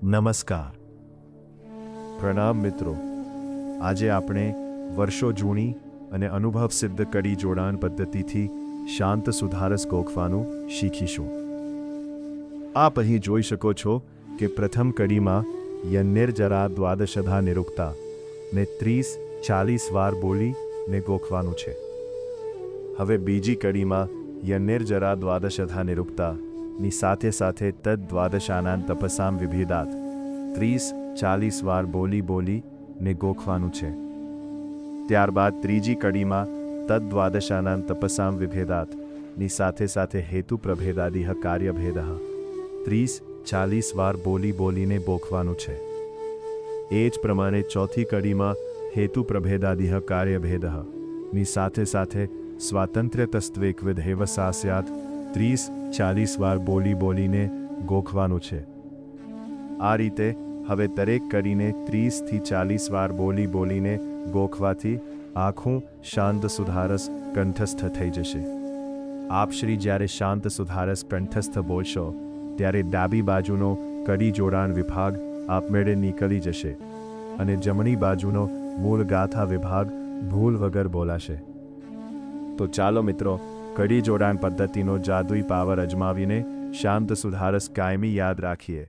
નમસ્કાર. પ્રણામ મિત્રો. આજે આપણે વર્ષો જૂની અને અનુભવ સિદ્ધ કડી જોડાણ પદ્ધતિથી શાંત સુધારસ ગોખવાનું શીખીશું. આપ અહીં જોઈ શકો છો કે પ્રથમ કડીમાં યન્નિર્જરા દ્વાદશધા નિરુક્તા ને 30-40 વાર બોલી ને ગોખવાનું છે. હવે બીજી કડીમાં યન્નિર્જરા દ્વાદશધા નિરુક્તા ની સાથે સાથે તદ દ્વાદશાનાં તપસામ વિભેદાત 30-40 વાર બોલી ને ગોખવાનું છે. ત્યારબાદ ત્રીજી કડીમાં તદ દ્વાદશાનાં તપસામ વિભેદાત ની સાથે સાથે હેતુ પ્રભેદાદિહ કાર્યભેદઃ 30-40 વાર બોલીને ગોખવાનું છે. એ જ પ્રમાણે ચોથી કડીમાં હેતુ પ્રભેદાદિહ કાર્યભેદઃ ની સાથે સાથે સ્વાતંત્ર્યતસ્ત્વેકવિધેવ સા સ્યાત 30-40 વાર બોલીને ગોખવાનું છે. આ રીતે હવે દરેક કડીને 30-40 વાર બોલીને ગોખવાથી આખું શાંત સુધારસ કંઠસ્થ થઈ જશે. આપ શ્રી જ્યારે શાંત સુધારસ કંઠસ્થ બોલશો ત્યારે ડાબી બાજુનો કડી જોડાણ વિભાગ આપમેળે નીકળી જશે અને જમણી બાજુનો મૂળ ગાથા વિભાગ ભૂલ વગર બોલાશે. તો ચાલો મિત્રો, કડી જોડાણ પદ્ધતિનો જાદુઈ પાવર અજમાવીને શાંત સુધારસ કાયમી યાદ રાખીએ.